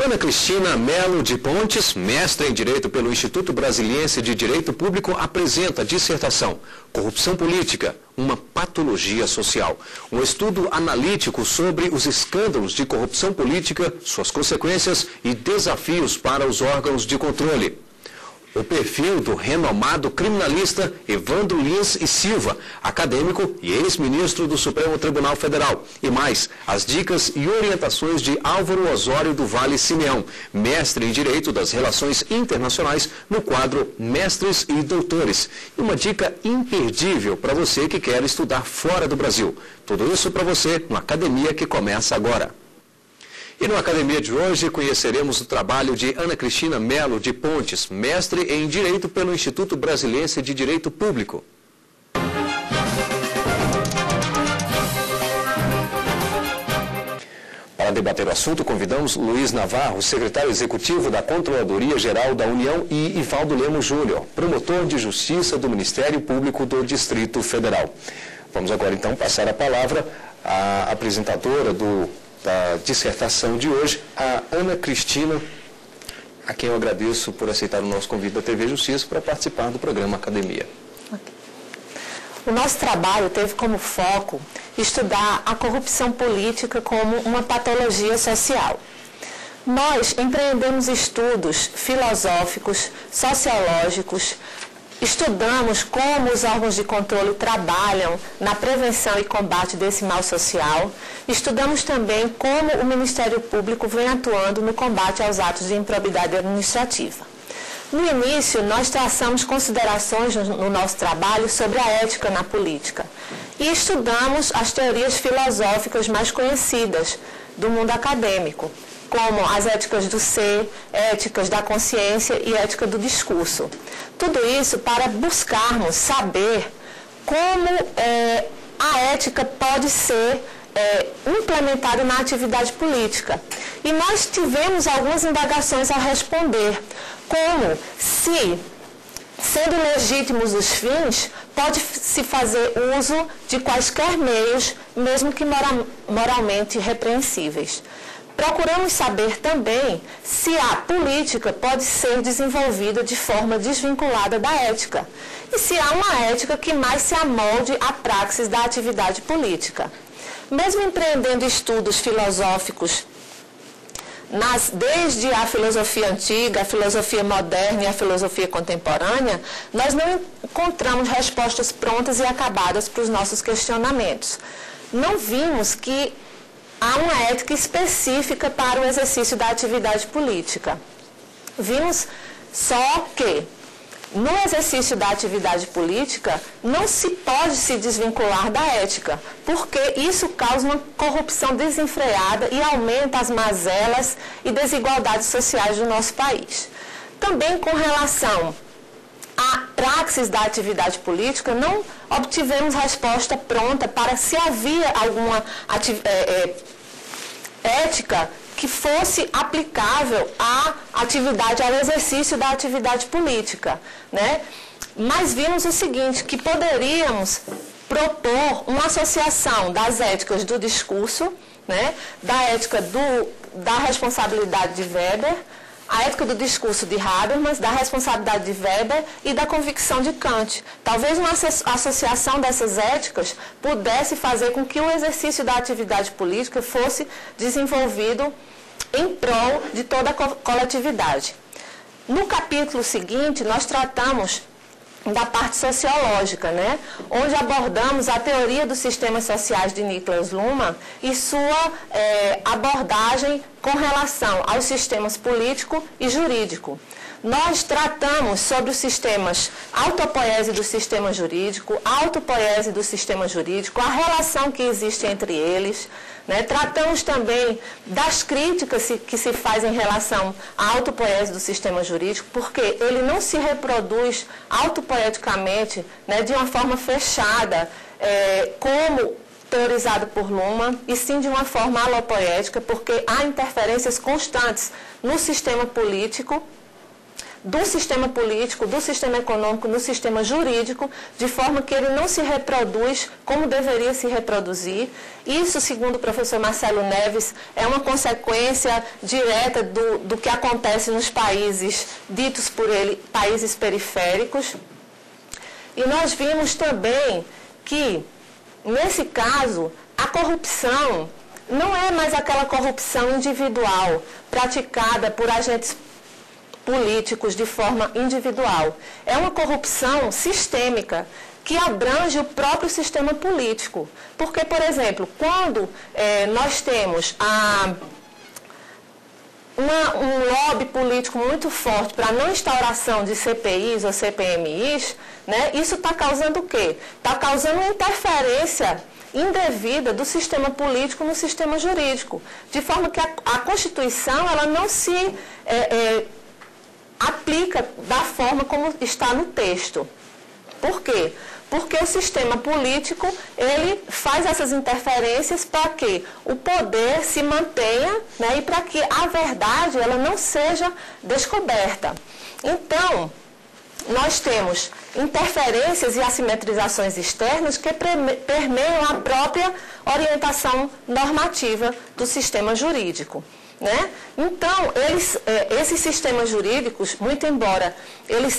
Ana Cristina Melo de Pontes, mestre em Direito pelo Instituto Brasiliense de Direito Público, apresenta a dissertação Corrupção Política, uma patologia social. Um estudo analítico sobre os escândalos de corrupção política, suas consequências e desafios para os órgãos de controle. O perfil do renomado criminalista Evandro Lins e Silva, acadêmico e ex-ministro do Supremo Tribunal Federal. E mais, as dicas e orientações de Álvaro Osório do Vale Simeão, mestre em Direito das Relações Internacionais, no quadro Mestres e Doutores. E uma dica imperdível para você que quer estudar fora do Brasil. Tudo isso para você no Academia, que começa agora. E no Academia de hoje conheceremos o trabalho de Ana Cristina Melo de Pontes, mestre em Direito pelo Instituto Brasiliense de Direito Público. Para debater o assunto, convidamos Luiz Navarro, secretário executivo da Controladoria Geral da União, e Ivaldo Lemos Júnior, promotor de Justiça do Ministério Público do Distrito Federal. Vamos agora então passar a palavra à apresentadora da dissertação de hoje, a Ana Cristina, a quem eu agradeço por aceitar o nosso convite da TV Justiça para participar do programa Academia. O nosso trabalho teve como foco estudar a corrupção política como uma patologia social. Nós empreendemos estudos filosóficos, sociológicos, estudamos como os órgãos de controle trabalham na prevenção e combate desse mal social. Estudamos também como o Ministério Público vem atuando no combate aos atos de improbidade administrativa. No início, nós traçamos considerações no nosso trabalho sobre a ética na política e estudamos as teorias filosóficas mais conhecidas do mundo acadêmico, como as éticas do ser, éticas da consciência e ética do discurso. Tudo isso para buscarmos saber como a ética pode ser implementada na atividade política. E nós tivemos algumas indagações a responder, como se, sendo legítimos os fins, pode-se fazer uso de quaisquer meios, mesmo que moralmente repreensíveis. Procuramos saber também se a política pode ser desenvolvida de forma desvinculada da ética e se há uma ética que mais se amolde à praxis da atividade política. Mesmo empreendendo estudos filosóficos desde a filosofia antiga, a filosofia moderna e a filosofia contemporânea, nós não encontramos respostas prontas e acabadas para os nossos questionamentos. Não vimos que há uma ética específica para o exercício da atividade política. Vimos só que, no exercício da atividade política, não se pode se desvincular da ética, porque isso causa uma corrupção desenfreada e aumenta as mazelas e desigualdades sociais do nosso país. Também com relação à praxis da atividade política, não obtivemos resposta pronta para se havia alguma ética que fosse aplicável à atividade, ao exercício da atividade política, né? Mas vimos o seguinte, que poderíamos propor uma associação das éticas do discurso, né? Da ética da responsabilidade de Weber, a ética do discurso de Habermas, da responsabilidade de Weber e da convicção de Kant. Talvez uma associação dessas éticas pudesse fazer com que o exercício da atividade política fosse desenvolvido em prol de toda a coletividade. No capítulo seguinte, nós tratamos da parte sociológica, né? Onde abordamos a teoria dos sistemas sociais de Niklas Luhmann e sua abordagem com relação aos sistemas político e jurídico. Nós tratamos sobre os sistemas, autopoiese do sistema jurídico, autopoiese do sistema jurídico, a relação que existe entre eles, né? Tratamos também das críticas que se faz em relação à autopoiese do sistema jurídico, porque ele não se reproduz autopoeticamente, né, de uma forma fechada, como teorizado por Luhmann, e sim de uma forma alopoética, porque há interferências constantes no sistema político, do sistema político, do sistema econômico, no sistema jurídico, de forma que ele não se reproduz como deveria se reproduzir. Isso, segundo o professor Marcelo Neves, é uma consequência direta do que acontece nos países ditos por ele países periféricos. E nós vimos também que, nesse caso, a corrupção não é mais aquela corrupção individual, praticada por agentes políticos de forma individual. É uma corrupção sistêmica, que abrange o próprio sistema político. Porque, por exemplo, quando nós temos um lobby político muito forte para a não instauração de CPIs ou CPMIs, né, isso está causando o quê? Está causando uma interferência indevida do sistema político no sistema jurídico, de forma que a Constituição ela não se aplica da forma como está no texto. Por quê? Porque o sistema político, ele faz essas interferências para que o poder se mantenha, né, e para que a verdade ela não seja descoberta. Então, nós temos interferências e assimetrizações externas que permeiam a própria orientação normativa do sistema jurídico. Né? Então, esses sistemas jurídicos, muito embora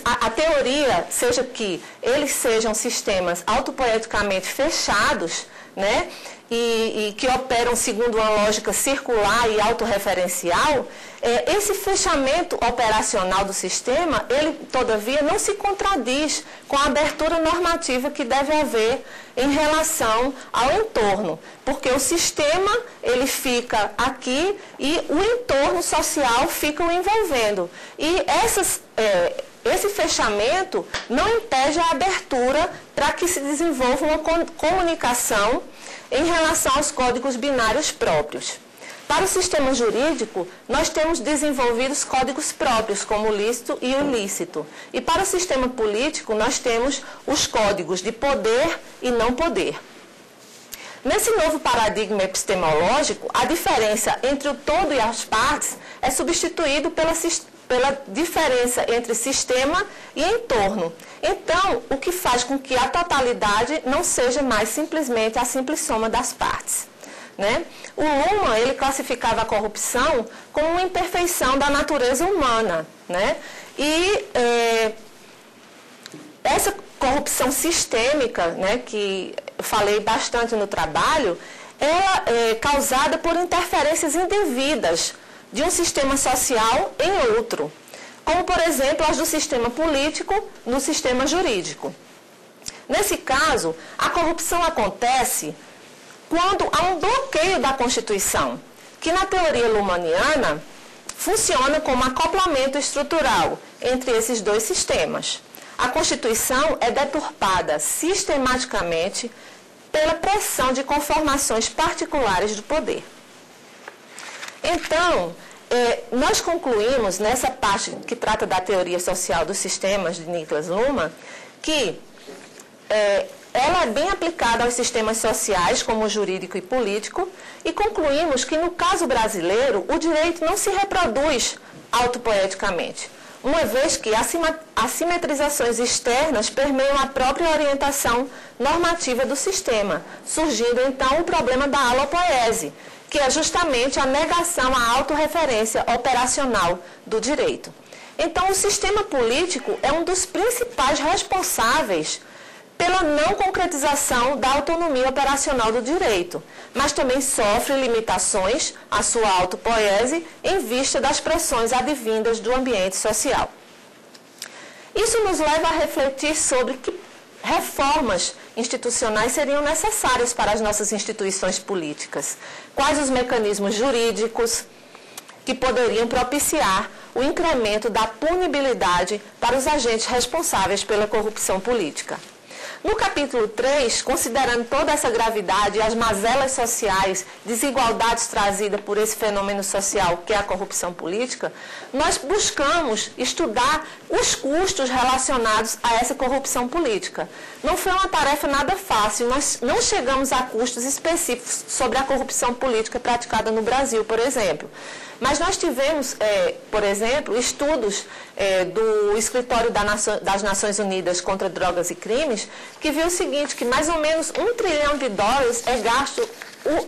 a teoria seja que eles sejam sistemas autopoeticamente fechados, né? E que operam segundo uma lógica circular e autorreferencial, esse fechamento operacional do sistema, ele, todavia, não se contradiz com a abertura normativa que deve haver em relação ao entorno, porque o sistema, ele fica aqui e o entorno social fica o envolvendo. E esse fechamento não impede a abertura para que se desenvolva uma comunicação em relação aos códigos binários próprios. Para o sistema jurídico, nós temos desenvolvidos códigos próprios, como o lícito e o ilícito. E para o sistema político, nós temos os códigos de poder e não poder. Nesse novo paradigma epistemológico, a diferença entre o todo e as partes é substituído pela diferença entre sistema e entorno. Então, o que faz com que a totalidade não seja mais simplesmente a simples soma das partes. Né? O Luhmann, ele classificava a corrupção como uma imperfeição da natureza humana. Né? E essa corrupção sistêmica, né, que eu falei bastante no trabalho, é causada por interferências indevidas de um sistema social em outro, como, por exemplo, as do sistema político no sistema jurídico. Nesse caso, a corrupção acontece quando há um bloqueio da Constituição, que na teoria luhmanniana funciona como acoplamento estrutural entre esses dois sistemas. A Constituição é deturpada sistematicamente pela pressão de conformações particulares do poder. Então, nós concluímos nessa parte que trata da teoria social dos sistemas de Niklas Luhmann, que ela é bem aplicada aos sistemas sociais, como o jurídico e político, e concluímos que, no caso brasileiro, o direito não se reproduz autopoeticamente, uma vez que assimetrizações externas permeiam a própria orientação normativa do sistema, surgindo então o problema da alopoese, que é justamente a negação à autorreferência operacional do direito. Então, o sistema político é um dos principais responsáveis pela não concretização da autonomia operacional do direito, mas também sofre limitações à sua autopoese em vista das pressões advindas do ambiente social. Isso nos leva a refletir sobre que reformas institucionais seriam necessárias para as nossas instituições políticas. Quais os mecanismos jurídicos que poderiam propiciar o incremento da punibilidade para os agentes responsáveis pela corrupção política. No capítulo 3, considerando toda essa gravidade e as mazelas sociais, desigualdades trazidas por esse fenômeno social que é a corrupção política, nós buscamos estudar os custos relacionados a essa corrupção política. Não foi uma tarefa nada fácil, nós não chegamos a custos específicos sobre a corrupção política praticada no Brasil, por exemplo. Mas nós tivemos, por exemplo, estudos do Escritório das Nações Unidas contra Drogas e Crimes, que viu o seguinte, que mais ou menos US$ 1 trilhão é gasto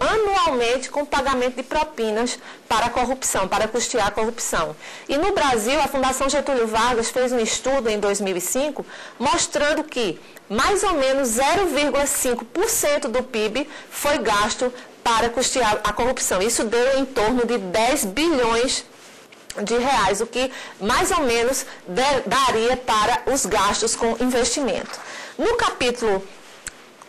anualmente com pagamento de propinas para a corrupção, para custear a corrupção. E no Brasil, a Fundação Getúlio Vargas fez um estudo em 2005, mostrando que mais ou menos 0,5% do PIB foi gasto para custear a corrupção. Isso deu em torno de 10 bilhões de reais, o que mais ou menos daria para os gastos com investimento. No capítulo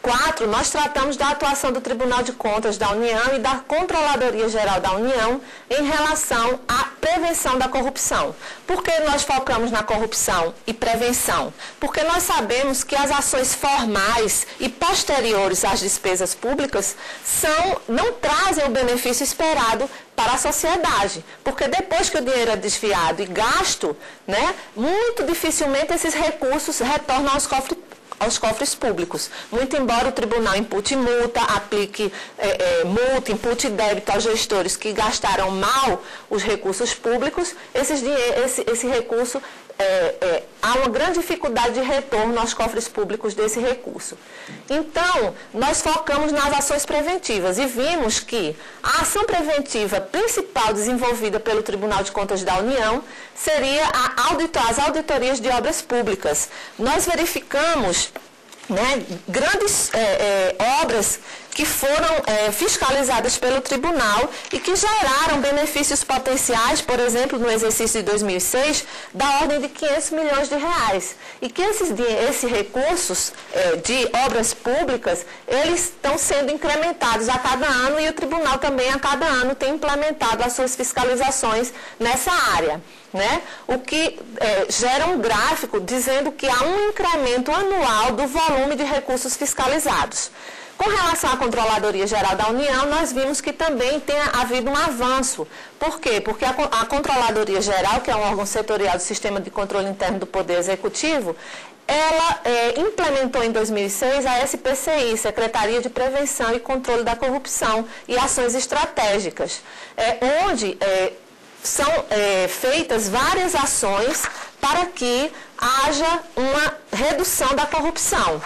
4, nós tratamos da atuação do Tribunal de Contas da União e da Controladoria Geral da União em relação à prevenção da corrupção. Por que nós focamos na corrupção e prevenção? Porque nós sabemos que as ações formais e posteriores às despesas públicas não trazem o benefício esperado para a sociedade, porque depois que o dinheiro é desviado e gasto, muito dificilmente esses recursos retornam aos cofres públicos. Muito embora o tribunal impute multa, aplique multa, impute débito aos gestores que gastaram mal os recursos públicos, esse recurso, há uma grande dificuldade de retorno aos cofres públicos desse recurso. Então, nós focamos nas ações preventivas e vimos que a ação preventiva principal desenvolvida pelo Tribunal de Contas da União seria as auditorias de obras públicas. Nós verificamos grandes obras que foram fiscalizadas pelo tribunal e que geraram benefícios potenciais, por exemplo, no exercício de 2006, da ordem de R$ 500 milhões. E que esses recursos de obras públicas, eles estão sendo incrementados a cada ano e o tribunal também a cada ano tem implementado as suas fiscalizações nessa área. O que gera um gráfico dizendo que há um incremento anual do volume de recursos fiscalizados. Com relação à Controladoria Geral da União, nós vimos que também tem havido um avanço. Por quê? Porque a Controladoria Geral, que é um órgão setorial do Sistema de Controle Interno do Poder Executivo, ela implementou em 2006 a SPCI, Secretaria de Prevenção e Controle da Corrupção e Ações Estratégicas, onde são feitas várias ações para que haja uma redução da corrupção,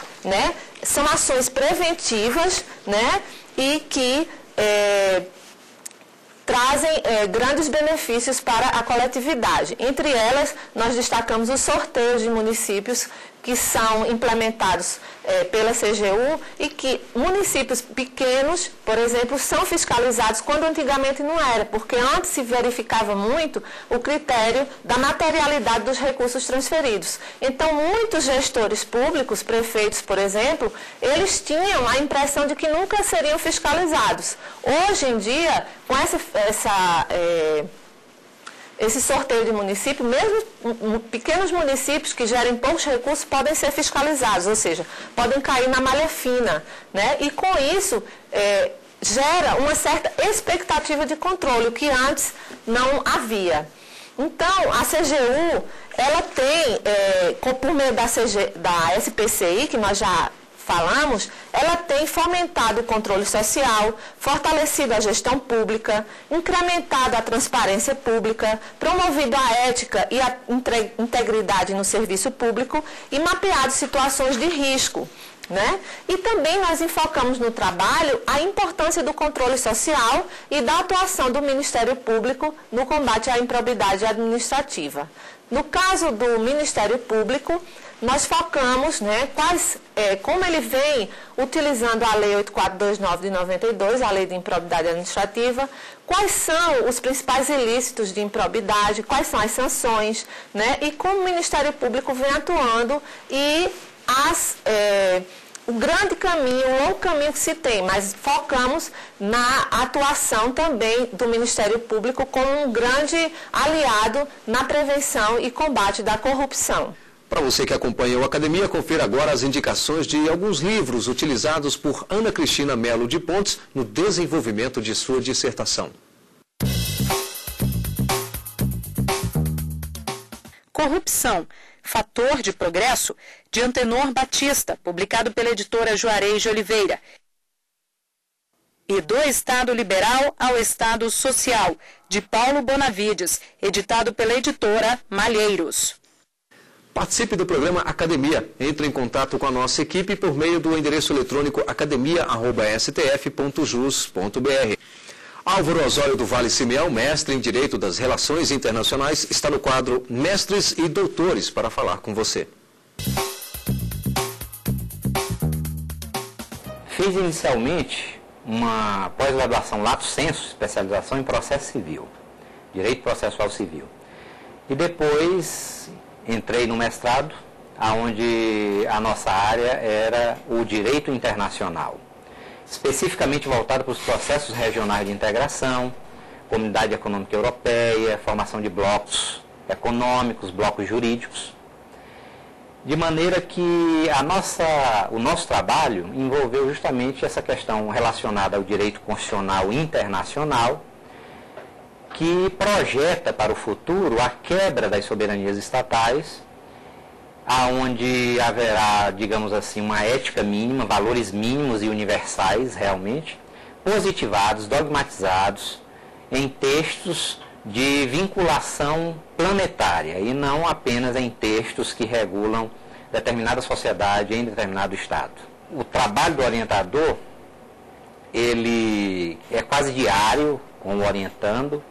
São ações preventivas, e que trazem grandes benefícios para a coletividade. Entre elas, nós destacamos os sorteios de municípios que são implementados pela CGU e que municípios pequenos, por exemplo, são fiscalizados quando antigamente não era, porque antes se verificava muito o critério da materialidade dos recursos transferidos. Então, muitos gestores públicos, prefeitos, por exemplo, eles tinham a impressão de que nunca seriam fiscalizados. Hoje em dia, com esse sorteio de município, mesmo pequenos municípios que gerem poucos recursos podem ser fiscalizados, ou seja, podem cair na malha fina, E com isso gera uma certa expectativa de controle, o que antes não havia. Então, a CGU, ela tem, por meio da SPCI, que nós já falamos, ela tem fomentado o controle social, fortalecido a gestão pública, incrementado a transparência pública, promovido a ética e a integridade no serviço público e mapeado situações de risco. E também nós enfocamos no trabalho a importância do controle social e da atuação do Ministério Público no combate à improbidade administrativa. No caso do Ministério Público, nós focamos, como ele vem utilizando a Lei 8429 de 92, a Lei de Improbidade Administrativa, quais são os principais ilícitos de improbidade, quais são as sanções, e como o Ministério Público vem atuando e o grande caminho, o longo caminho que se tem, mas focamos na atuação também do Ministério Público como um grande aliado na prevenção e combate da corrupção. Para você que acompanha o Academia, confira agora as indicações de alguns livros utilizados por Ana Cristina Melo de Pontes no desenvolvimento de sua dissertação. Corrupção, Fator de Progresso, de Antenor Batista, publicado pela editora Juarez de Oliveira. e Do Estado Liberal ao Estado Social, de Paulo Bonavides, editado pela editora Malheiros. Participe do programa Academia. Entre em contato com a nossa equipe por meio do endereço eletrônico academia@stf.jus.br. Álvaro Osório do Vale Simeão, mestre em Direito das Relações Internacionais, está no quadro Mestres e Doutores para falar com você. Fiz inicialmente uma pós-graduação lato sensu, especialização em processo civil, Direito Processual Civil. E depois entrei no mestrado, onde a nossa área era o Direito Internacional, especificamente voltado para os processos regionais de integração, Comunidade Econômica Europeia, formação de blocos econômicos, blocos jurídicos, de maneira que o nosso trabalho envolveu justamente essa questão relacionada ao direito constitucional internacional, que projeta para o futuro a quebra das soberanias estatais, aonde haverá, digamos assim, uma ética mínima, valores mínimos e universais realmente, positivados, dogmatizados em textos de vinculação planetária e não apenas em textos que regulam determinada sociedade em determinado estado. O trabalho do orientador, ele é quase diário com o orientando,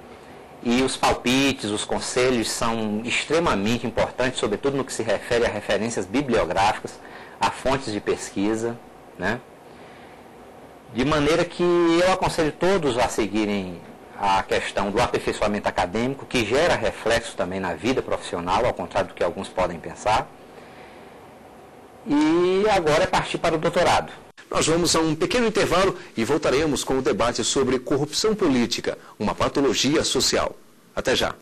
e os palpites, os conselhos são extremamente importantes, sobretudo no que se refere a referências bibliográficas, a fontes de pesquisa, né? De maneira que eu aconselho todos a seguirem a questão do aperfeiçoamento acadêmico, que gera reflexo também na vida profissional, ao contrário do que alguns podem pensar. E agora é partir para o doutorado. Nós vamos a um pequeno intervalo e voltaremos com o debate sobre corrupção política, uma patologia social. Até já.